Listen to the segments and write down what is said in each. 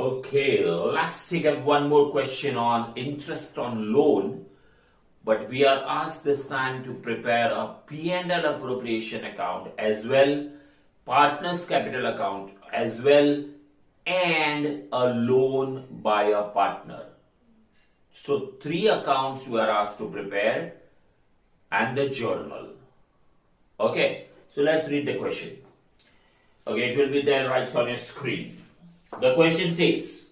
Okay, let's take up one more question on interest on loan. But we are asked this time to prepare a P&L appropriation account as well, partners capital account as well, and a loan by a partner. So 3 accounts we are asked to prepare and the journal. Okay, so let's read the question. Okay, it will be there right on your screen. The question says,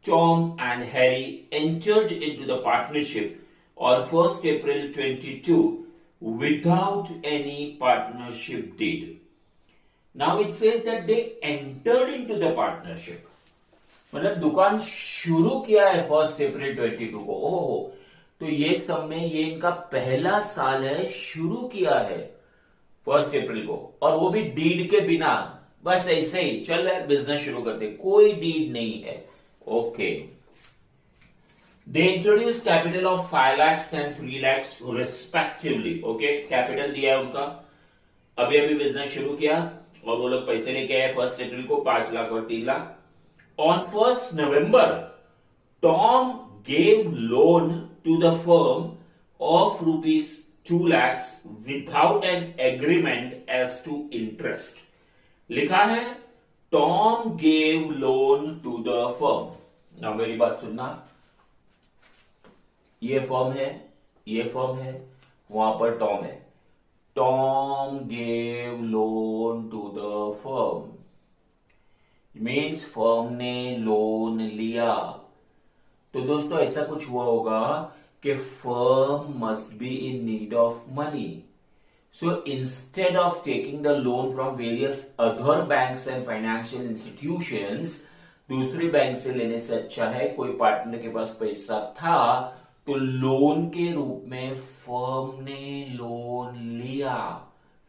Tom and Harry entered into the partnership on 1st April 22 without any partnership deed. Now it says that they entered into the partnership. मतलब दुकान शुरू किया है 1st अप्रैल 22 को। ओहो, तो ये सब में ये इनका पहला साल है, शुरू किया है 1st अप्रैल को, और वो भी डीड के बिना, बस ऐसे ही चल रहा है, बिजनेस शुरू करते, कोई डीड नहीं है। Okay, they introduce capital of 5 lakhs and 3 lakhs respectively. Okay, capital दिया है उनका, अभी अभी बिजनेस शुरू किया और वो लोग पैसे लेके आए 1st अप्रैल को 5 लाख और 3 lakh. On 1st November, Tom gave loan to the firm of rupees 2 lakhs without an agreement as to interest. लिखा है Tom gave loan to the firm. now मेरी बात सुनना, ये फर्म है, ये फर्म है, वहां पर टॉम है। Tom gave loan to the firm means firm ने लोन लिया। तो दोस्तों ऐसा कुछ हुआ होगा कि firm must be in need of money, so instead of taking the loan from various other banks and financial institutions, दूसरे बैंक से लेने से अच्छा है, कोई पार्टनर के पास पैसा था तो लोन के रूप में फर्म ने लोन लिया।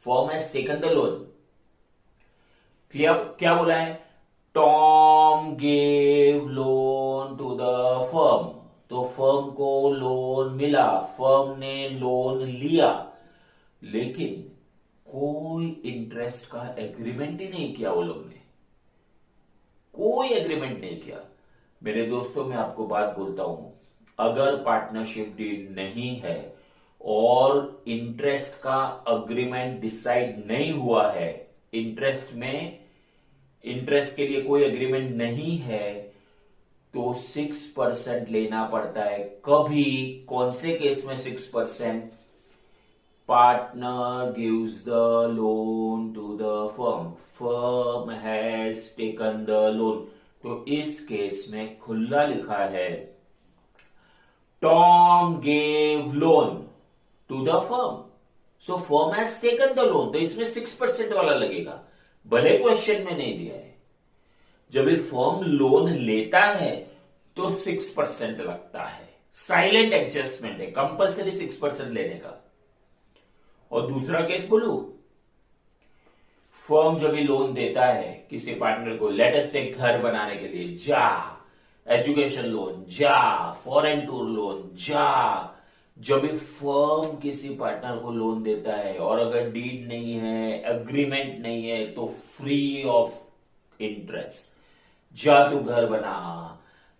Firm has taken the loan. Clear? क्या बोला है? Tom gave loan to the firm, तो फर्म को लोन मिला, फर्म ने लोन लिया, लेकिन कोई इंटरेस्ट का एग्रीमेंट ही नहीं किया वो लोग ने, कोई एग्रीमेंट नहीं किया। मेरे दोस्तों, मैं आपको बात बोलता हूं, अगर पार्टनरशिप डीड नहीं है और इंटरेस्ट का अग्रीमेंट डिसाइड नहीं हुआ है, इंटरेस्ट के लिए कोई एग्रीमेंट नहीं है, तो 6% लेना पड़ता है। कभी कौन से केस में 6%? Partner gives the loan to the firm, firm has taken the loan, तो इस केस में खुला लिखा है Tom gave loan to the firm, so firm has taken the loan, तो इसमें 6% वाला लगेगा, भले क्वेश्चन में नहीं दिया है। जब ये फर्म लोन लेता है तो 6% लगता है, साइलेंट एडजस्टमेंट है, कंपल्सरी 6% लेने का। और दूसरा केस बोलू, फर्म जब भी लोन देता है किसी पार्टनर को, लेट अस से घर बनाने के लिए, जा, एजुकेशन लोन जा, फॉरेन टूर लोन जा, जब भी फर्म किसी पार्टनर को लोन देता है और अगर डीड नहीं है, एग्रीमेंट नहीं है, तो फ्री ऑफ इंटरेस्ट, जा तू घर बना,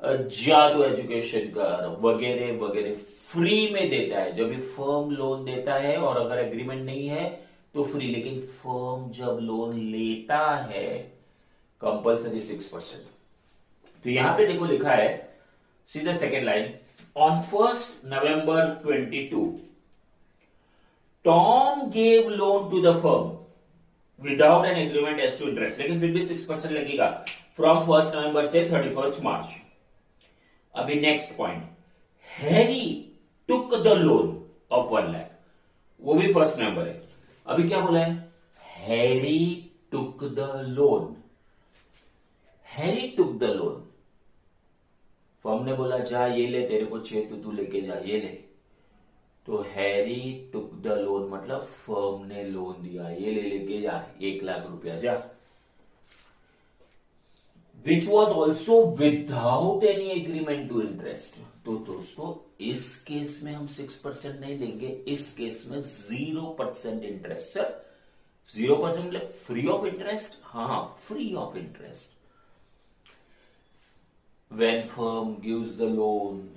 जा तू एजुकेशन कर, वगैरह वगैरह, फ्री में देता है। जब भी फर्म लोन देता है और अगर एग्रीमेंट नहीं है तो फ्री, लेकिन फर्म जब लोन लेता है कंपल्सरी 6%। तो यहां पे देखो लिखा है, सीधा second line, On 1st November 22, Tom gave loan to the firm without an agreement as to interest, लेकिन फिर भी 6% लगेगा from 1st November से 31st March। अभी next point, Harry took the loan of 1 lakh, वो भी 1st November है। अभी क्या बोला है? Harry took the loan, Harry took the loan, firm ने बोला जा ये ले, तेरे को चाहिए तो तू लेके जा, ये ले, तो हैरी टुक द लोन मतलब फर्म ने लोन दिया, ये ले लेके जा 1 लाख रुपया जा, which was also without any agreement to interest. तो दोस्तों इस केस में हम 6% नहीं लेंगे, इस केस में 0% इंटरेस्ट। सर 0% मतलब फ्री ऑफ इंटरेस्ट? हाँ, free of interest. when firm gives the loan,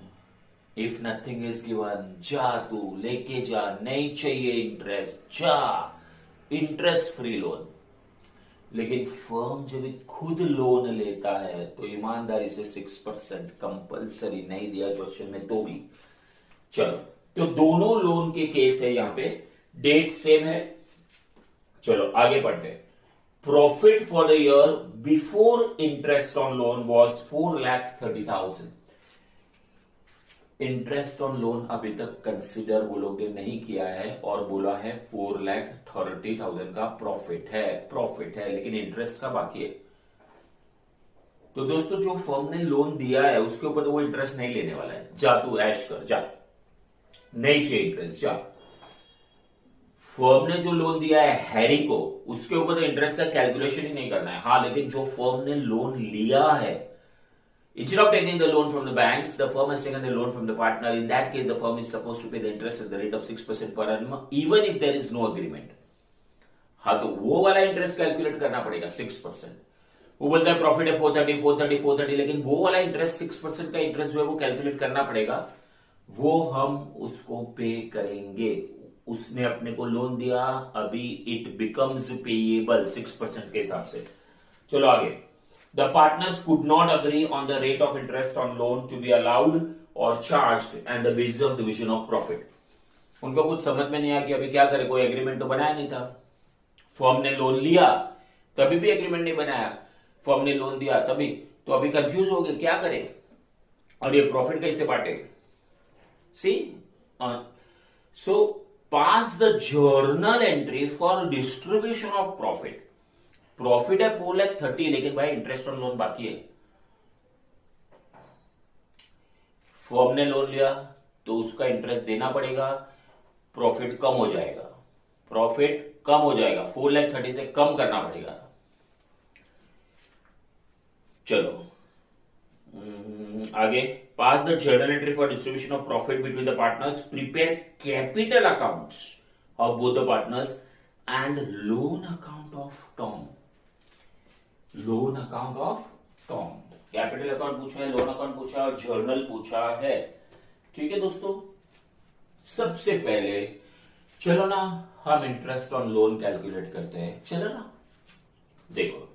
if nothing is given, जा तू लेके जा, नहीं चाहिए इंटरेस्ट, जा, इंटरेस्ट फ्री लोन। लेकिन फर्म जब खुद लोन लेता है तो ईमानदारी से 6% कंपलसरी नहीं दिया क्वेश्चन में तो भी। चलो, तो दोनों लोन के केस है, यहां पे डेट सेम है। चलो आगे बढ़ते हैं। Profit for the year before interest on loan was 4,30,000। Interest on loan अभी तक कंसिडर वो लोग ने नहीं किया है और बोला है 4,30,000 का प्रॉफिट है, लेकिन इंटरेस्ट का बाकी है। तो दोस्तों जो फर्म ने लोन दिया है उसके ऊपर तो वो इंटरेस्ट नहीं लेने वाला है, जा तू ऐश कर, जा, नहीं चाहिए इंटरेस्ट, जा। फर्म ने जो लोन दिया है हैरी को, उसके ऊपर तो इंटरेस्ट का कैलकुलेशन ही नहीं करना है। हाँ, लेकिन जो फर्म ने लोन लिया है, instead of taking the loan from the banks, the firm has taken the loan from the partner. In that case, the firm is supposed to pay the interest at the rate of 6% per annum, even if there is no agreement. हाँ, तो वो वाला interest calculate करना पड़ेगा 6%। वो बोलता है profit है 430, लेकिन वो वाला इंटरेस्ट 6% का इंटरेस्ट जो है वो कैलकुलेट करना पड़ेगा, वो हम उसको पे करेंगे। उसने अपने को लोन दिया, अभी इट बिकम्स पेएबल 6% के हिसाब से। चलो आगे। The partners could not agree on the rate of interest on loan to be allowed or charged and the basis of division of profit. उनको कुछ समझ में नहीं आया कि अभी क्या करे, कोई एग्रीमेंट तो बनाया नहीं था। फर्म ने लोन लिया तभी भी एग्रीमेंट नहीं बनाया, फर्म ने लोन दिया तभी, तो अभी कंफ्यूज हो गए क्या करे और ये प्रॉफिट कैसे बांटे। See, so pass the journal entry for distribution of profit. Profit है 4,30,000, लेकिन भाई इंटरेस्ट ऑन लोन बाकी है। फर्म ने लोन लिया तो उसका इंटरेस्ट देना पड़ेगा, प्रॉफिट कम हो जाएगा, 4,30,000 से कम करना पड़ेगा। चलो आगे। Pass the journal entry for distribution of profit between the partners, prepare capital accounts of both the partners and loan account of Tom. Loan account of Tom, capital account पूछा है, लोन अकाउंट पूछा है और journal पूछा है। ठीक है दोस्तों, सबसे पहले चलो ना हम इंटरेस्ट ऑन लोन कैलकुलेट करते हैं। चलो ना, देखो,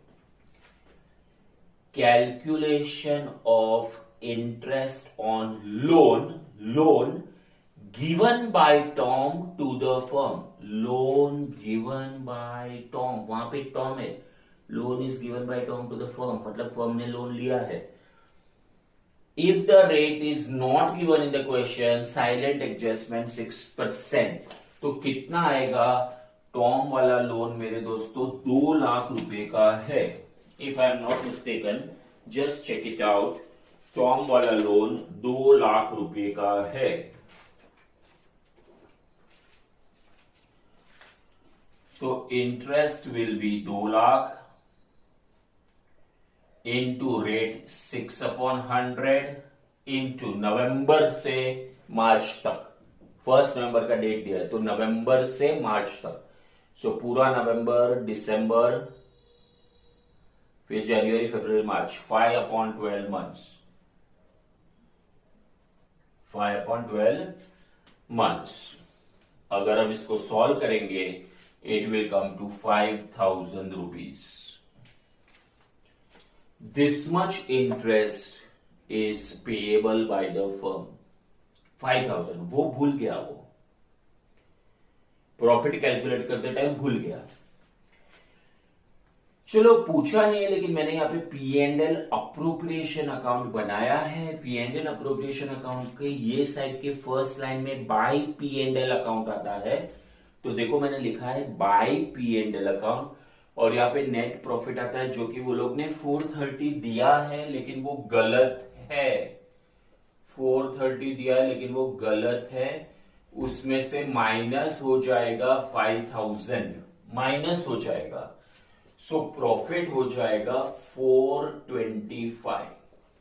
calculation of interest on loan given by Tom to the firm. Loan given by Tom, वहां पे टॉम है, loan is given by Tom to the firm, मतलब फर्म ने लोन लिया है। If the rate is not given in the question, silent adjustment 6%। तो कितना आएगा? टॉम वाला लोन मेरे दोस्तों 2 लाख रुपए का है, if I am not mistaken, just check it out. Tom वाला लोन 2 लाख रुपए का है। So interest will be 2 lakh into rate 6/100 into नवंबर से मार्च तक। 1 नवंबर का डेट दिया है तो नवंबर से मार्च तक। सो पूरा नवंबर, दिसंबर, फिर जनवरी, फरवरी, मार्च, 5/12 months। 5/12 months। अगर हम इसको सॉल्व करेंगे, it will come to 5,000 rupees. This much interest is payable by the firm. 5,000, वो भूल गया, वो प्रॉफिट कैलकुलेट करते टाइम भूल गया। चलो पूछा नहीं है, लेकिन मैंने यहाँ पे P&L अप्रोप्रिएशन अकाउंट बनाया है। P&L अप्रोप्रिएशन अकाउंट के ये साइड के फर्स्ट लाइन में बाय P&L अकाउंट आता है, तो देखो मैंने लिखा है बाय P&L अकाउंट, और यहाँ पे नेट प्रॉफिट आता है जो कि वो लोग ने 430 दिया है, लेकिन वो गलत है। 430 दिया है लेकिन वो गलत है, उसमें से माइनस हो जाएगा 5,000, माइनस हो जाएगा। सो प्रॉफिट हो जाएगा 425,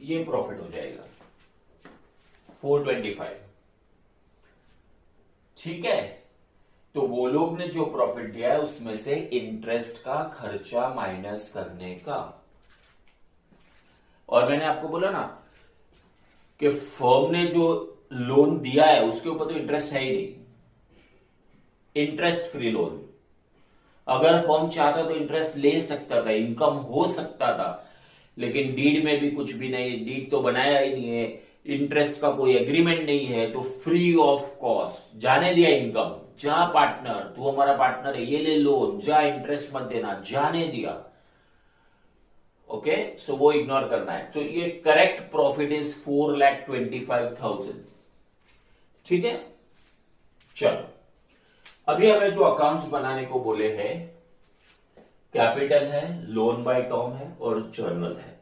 ये प्रॉफिट हो जाएगा 425। ठीक है, तो वो लोग ने जो प्रॉफिट दिया है उसमें से इंटरेस्ट का खर्चा माइनस करने का। और मैंने आपको बोला ना कि फर्म ने जो लोन दिया है उसके ऊपर तो इंटरेस्ट है ही नहीं, इंटरेस्ट फ्री लोन। अगर फर्म चाहता तो इंटरेस्ट ले सकता था, इनकम हो सकता था, लेकिन डीड में भी कुछ भी नहीं, डीड तो बनाया ही नहीं है, इंटरेस्ट का कोई एग्रीमेंट नहीं है, तो फ्री ऑफ कॉस्ट जाने दिया इनकम। जा पार्टनर, तू हमारा पार्टनर है, ये ले लोन, जा इंटरेस्ट मत देना, जाने दिया। ओके, सो वो इग्नोर करना है। तो ये करेक्ट प्रॉफिट इज 4,25,000। ठीक है, चलो अभी हमें जो अकाउंट्स बनाने को बोले हैं, कैपिटल है, लोन बाय टॉम है और जर्नल है।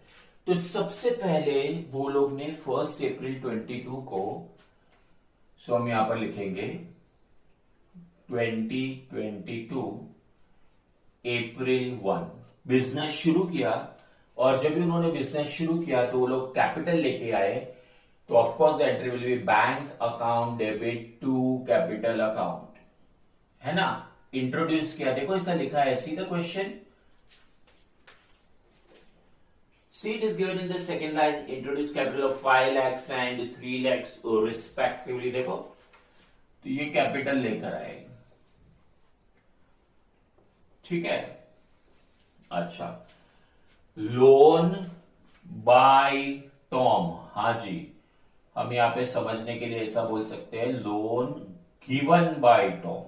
तो सबसे पहले वो लोग ने 1 अप्रैल 22 को, सो हम यहां पर लिखेंगे 2022 अप्रैल 1 बिजनेस शुरू किया। और जब भी उन्होंने बिजनेस शुरू किया तो वो लोग कैपिटल लेके आए, तो of course the entry will be bank account debit to capital account, है ना। इंट्रोड्यूस किया, देखो ऐसा लिखा है, see the question, see it is given in the second line, introduce capital of 5 lakhs and 3 lakhs respectively. देखो तो ये कैपिटल लेकर आए, ठीक है। अच्छा, लोन बाय टॉम, हाँ जी, हम यहां पे समझने के लिए ऐसा बोल सकते हैं, लोन गिवन बाय टॉम।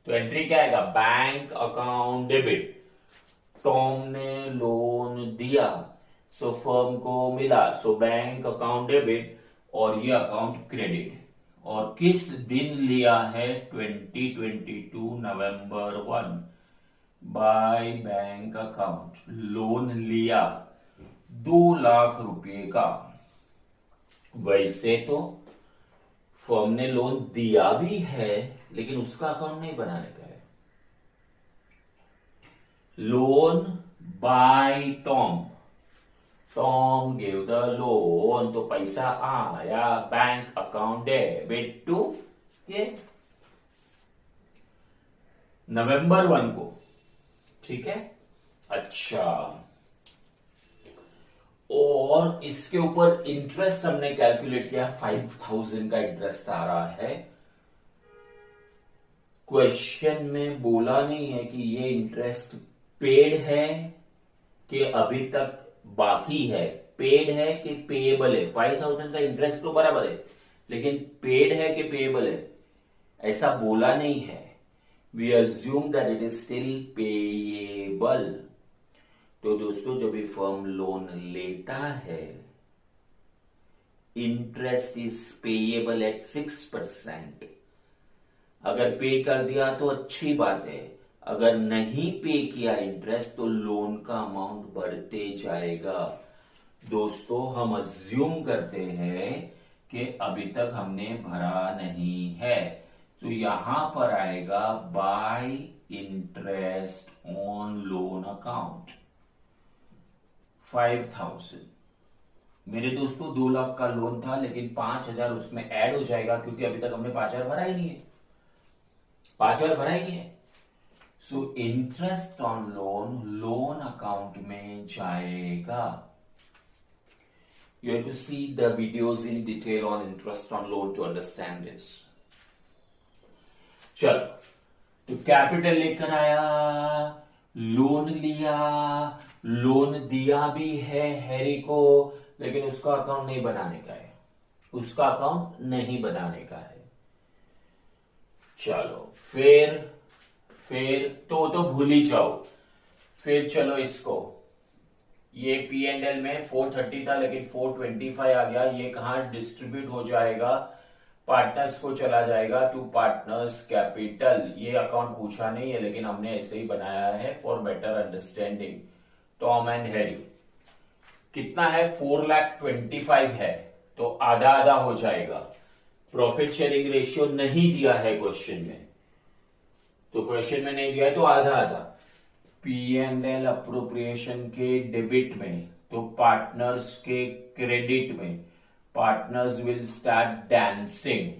तो एंट्री क्या आएगा, बैंक अकाउंट डेबिट, टॉम ने लोन दिया, सो फर्म को मिला, सो बैंक अकाउंट डेबिट, और ये अकाउंट क्रेडिट। और किस दिन लिया है, 2022 नवंबर 1 बाय बैंक अकाउंट, लोन लिया 2 लाख रुपए का। वैसे तो फर्म ने लोन दिया भी है, लेकिन उसका अकाउंट नहीं बनाने का है। Loan by Tom, Tom give the loan, तो पैसा आया बैंक अकाउंट डेबिट टू ये नवंबर 1 को, ठीक है। अच्छा, और इसके ऊपर इंटरेस्ट हमने कैलकुलेट किया, 5,000 का इंटरेस्ट आ रहा है। क्वेश्चन में बोला नहीं है कि ये इंटरेस्ट पेड है कि अभी तक बाकी है, पेड है कि पेएबल है। 5,000 का इंटरेस्ट तो बराबर है, लेकिन पेड है कि पेएबल है ऐसा बोला नहीं है। We assume that it is still payable. तो दोस्तों, जब भी फर्म लोन लेता है, इंटरेस्ट इज पेएबल एट 6%। अगर पे कर दिया तो अच्छी बात है, अगर नहीं पे किया इंटरेस्ट तो लोन का अमाउंट बढ़ते जाएगा। दोस्तों, हम अज्यूम करते हैं कि अभी तक हमने भरा नहीं है, तो यहां पर आएगा bye interest on loan account 5,000। मेरे दोस्तों 2 लाख का लोन था, लेकिन 5,000 उसमें ऐड हो जाएगा, क्योंकि अभी तक हमने 5,000 भरा ही नहीं है, 5,000 भरा ही नहीं है। So interest on loan, loan account में जाएगा। You have to see the videos in detail on interest on loan to understand this. चलो, तो कैपिटल लेकर आया, लोन लिया, लोन दिया भी है हैरी को, लेकिन उसका अकाउंट नहीं बनाने का है, उसका अकाउंट नहीं बनाने का है। चलो, फिर तो भूल ही जाओ। फिर चलो इसको, ये P&L में 430 था, लेकिन 425 आ गया। ये कहां डिस्ट्रीब्यूट हो जाएगा, पार्टनर्स को चला जाएगा, टू पार्टनर्स कैपिटल। ये अकाउंट पूछा नहीं है, लेकिन हमने ऐसे ही बनाया है for better understanding. Tom and Harry कितना है, 4,25,000 है, तो आधा आधा हो जाएगा। प्रॉफिट शेयरिंग रेशियो नहीं दिया है क्वेश्चन में, तो क्वेश्चन में नहीं दिया है तो आधा आधा। P&L अप्रोप्रिएशन के डेबिट में, तो पार्टनर्स के क्रेडिट में, पार्टनर्स विल स्टार्ट डांसिंग।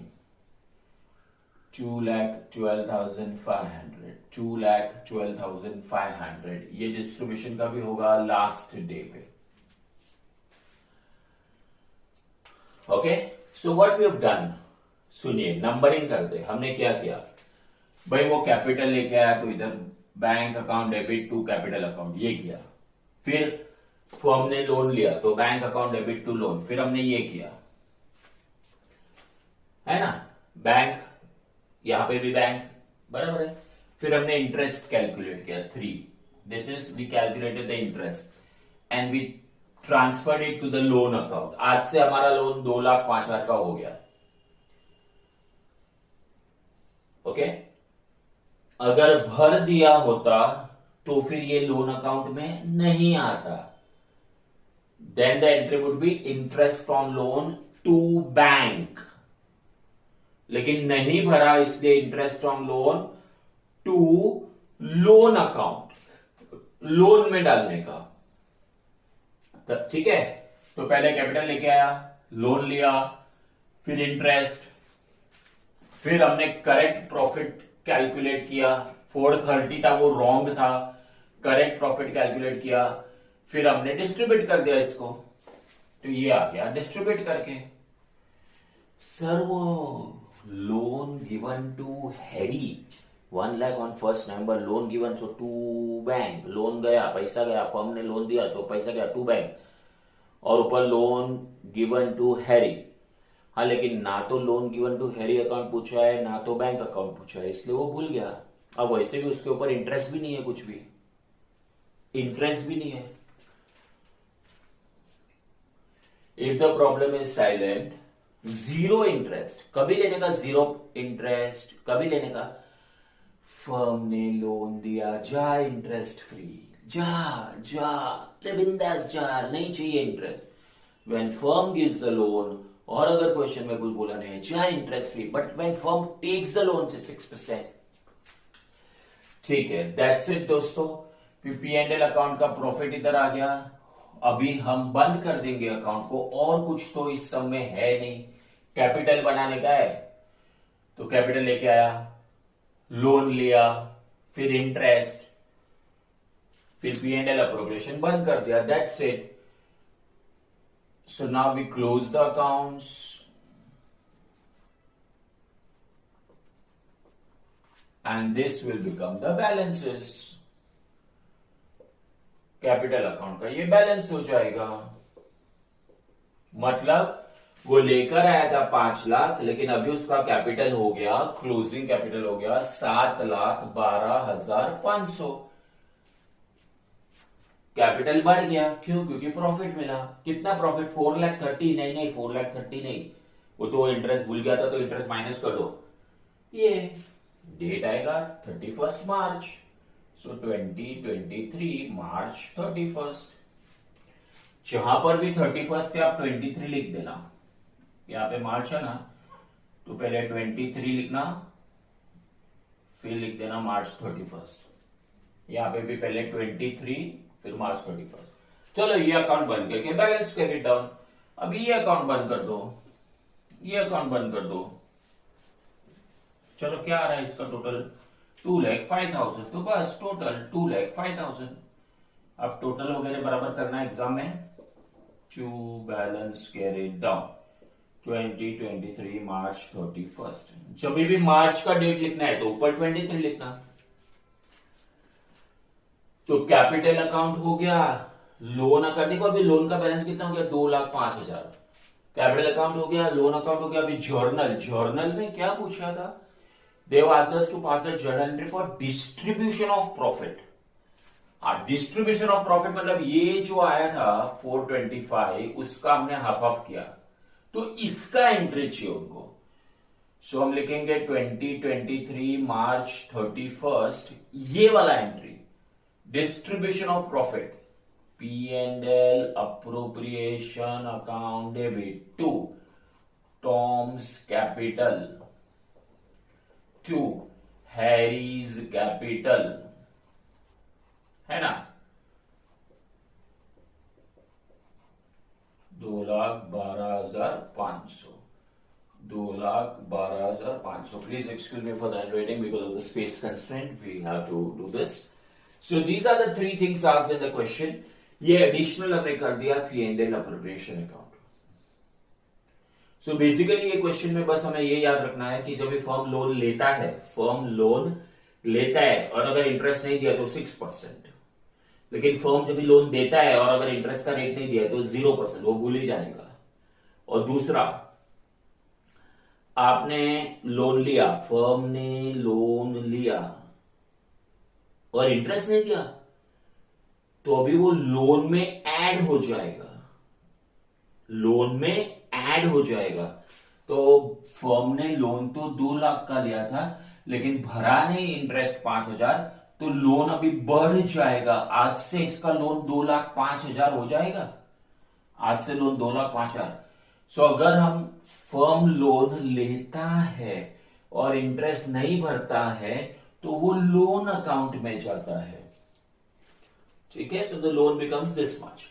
2,12,500, 2,12,500। ये डिस्ट्रीब्यूशन का भी होगा लास्ट डे पे। Okay, so what we have done, सुनिए नंबरिंग करते। हमने क्या किया भाई, वो कैपिटल लेके आया तो इधर bank account debit to capital account ये किया, फिर फर्म ने लोन लिया तो bank account debit to loan, फिर हमने ये किया, है ना, बैंक, यहां पे भी बैंक, बराबर है। फिर हमने इंटरेस्ट कैलकुलेट किया 3, this is we calculated the interest and we transferred it to the loan account. आज से हमारा लोन 2,05,000 का हो गया। ओके, अगर भर दिया होता तो फिर ये लोन अकाउंट में नहीं आता, then the entry would be interest on loan to bank, लेकिन नहीं भरा इसलिए interest on loan to loan account, loan में डालने का। ठीक है, तो पहले कैपिटल लेके आया, लोन लिया, फिर इंटरेस्ट, फिर हमने करेक्ट प्रॉफिट कैलकुलेट किया, 430 था वो रॉन्ग था, करेक्ट प्रॉफिट कैलकुलेट किया, फिर हमने डिस्ट्रीब्यूट कर दिया इसको, तो ये आ गया डिस्ट्रीब्यूट करके। सर वो loan given to Harry 1 lakh on 1 November, loan given so to bank, loan गया, पैसा गया, फर्म ने लोन दिया तो पैसा गया टू बैंक, और ऊपर लोन गिवन टू हैरी। हाँ, लेकिन ना तो loan given to Harry account पूछा है ना तो बैंक अकाउंट पूछा है, इसलिए वो भूल गया। अब वैसे भी उसके ऊपर इंटरेस्ट भी नहीं है, कुछ भी इंटरेस्ट भी नहीं है। If the problem is silent, zero interest, कभी लेने का जीरो इंटरेस्ट, कभी लेने का फर्म ने लोन दिया, जा इंटरेस्ट फ्री, जा जा ले बिंदास जा, नहीं चाहिए interest. When firm gives the loan, और अगर क्वेश्चन में कुछ बोला नहीं है, जा interest free, but when firm takes the loan से 6%। ठीक है, दैट्स इट दोस्तों। P&L अकाउंट का प्रॉफिट इधर आ गया। अभी हम बंद कर देंगे अकाउंट को, और कुछ तो इस सब में है नहीं। कैपिटल बनाने का है तो कैपिटल लेके आया, लोन लिया, फिर इंटरेस्ट, फिर P&L अप्रोप्रिएशन, बंद कर दिया, that's it. So now we close the accounts and this will become the balances. Capital account का ये बैलेंस हो जाएगा। मतलब वो लेकर आया था 5 लाख, लेकिन अभी उसका कैपिटल हो गया, क्लोजिंग कैपिटल हो गया 7,12,500। कैपिटल बढ़ गया, क्यों? क्योंकि प्रॉफिट मिला। कितना प्रॉफिट? 4,30,000। नहीं 4,30,000 नहीं, वो तो इंटरेस्ट भूल गया था, तो इंटरेस्ट माइनस कर दो। ये डेट आएगा 31 मार्च, सो 2023 मार्च 31। जहां पर भी 31 थे आप 23 लिख देना। यहां पे मार्च है ना, तो पहले 23 लिखना, फिर लिख देना मार्च 31। यहां पे भी पहले 23 फिर मार्च 31। चलो ये अकाउंट बंद करके बैलेंस कैरी डाउन। अभी ये अकाउंट बंद कर दो, ये अकाउंट बंद कर दो। चलो क्या आ रहा है इसका टोटल? 2,05,000। तो बस टोटल 2,05,000। अब टोटल वगैरह बराबर करना है एग्जाम में। टू बैलेंस कैरी डाउन 2023 मार्च 31। जब भी मार्च का डेट लिखना है तो ऊपर 23 लिखना। तो कैपिटल अकाउंट हो गया, लोन अकाउंट, देखो अभी लोन का बैलेंस कितना हो गया? 2,05,000। कैपिटल अकाउंट हो गया, लोन अकाउंट हो गया। अभी जर्नल में क्या पूछा था? They asked us to pass the journal entry for distribution of profit. Distribution of profit मतलब ये जो आया था 425, उसका हमने हाफ हाफ किया, तो इसका एंट्री चाहिए उनको। सो हम लिखेंगे 2023 मार्च 31, ये वाला entry, distribution of profit, P&L appropriation account debit to Tom's capital to Harry's capital, है ना? 2,12,500। 2,12,500। Please excuse me for the handwriting because of the space constraint. We have to do this. So these are the 3 things asked in the question. ये additional हमने कर दिया P&L appropriation account। So basically ये question में बस हमें ये याद रखना है कि जब भी फर्म लोन लेता है, फर्म लोन लेता है और अगर इंटरेस्ट नहीं दिया तो 6%, लेकिन फर्म जब भी लोन देता है और अगर इंटरेस्ट का रेट नहीं दिया तो 0%, वो भूल ही जाएगा। और दूसरा, आपने लोन लिया, फर्म ने लोन लिया और इंटरेस्ट नहीं दिया तो अभी वो लोन में ऐड हो जाएगा, लोन में ऐड हो जाएगा। तो फर्म ने लोन तो 2 लाख का लिया था लेकिन भरा नहीं इंटरेस्ट 5,000, तो लोन अभी बढ़ जाएगा। आज से इसका लोन 2,05,000 हो जाएगा, आज से लोन 2,05,000। सो अगर हम फर्म लोन लेता है और इंटरेस्ट नहीं भरता है तो वो लोन अकाउंट में जाता है, ठीक है। So the loan becomes this much.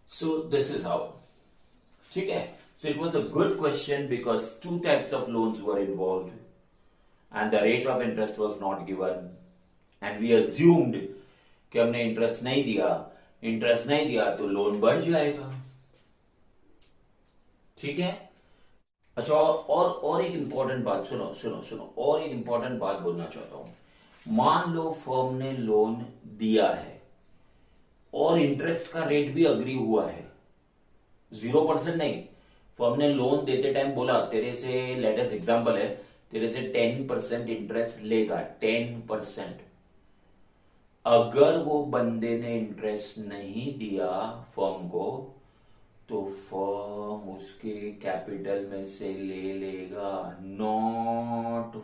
So this is how, ठीक है। So it was a good question because 2 types of loans were involved and the rate of interest was not given and we assumed कि हमने interest नहीं दिया, interest नहीं दिया तो loan बढ़ जाएगा, ठीक है। अच्छा, और एक इंपॉर्टेंट बात, सुनो सुनो सुनो, और एक इंपॉर्टेंट बात बोलना चाहता हूं। मान लो फर्म ने लोन दिया है और इंटरेस्ट का रेट भी अग्री हुआ है, 0% नहीं। फर्म ने लोन देते टाइम बोला तेरे से, लेटेस्ट एग्जांपल है, तेरे से 10% इंटरेस्ट लेगा, 10%। अगर वो बंदे ने इंटरेस्ट नहीं दिया फर्म को तो फर्म उसके कैपिटल में से ले लेगा, नॉट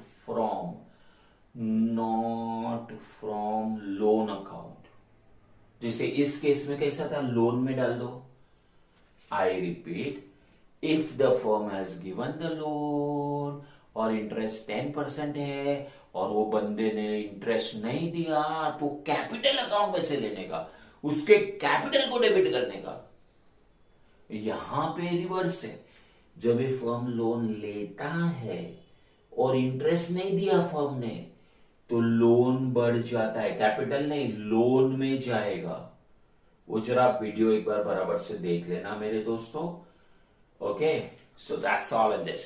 फ्रॉम लोन अकाउंट। जैसे इस केस में कैसा था, लोन में डाल दो। I repeat, if the firm has given the loan और इंटरेस्ट 10% है और वो बंदे ने इंटरेस्ट नहीं दिया तो कैपिटल अकाउंट में से लेने का, उसके कैपिटल को डेबिट करने का। यहां पे रिवर्स है, जब ये फर्म लोन लेता है और इंटरेस्ट नहीं दिया फर्म ने तो लोन बढ़ जाता है, कैपिटल नहीं, लोन में जाएगा। वो जरा आप वीडियो एक बार बराबर से देख लेना मेरे दोस्तों। Okay, so that's all in this.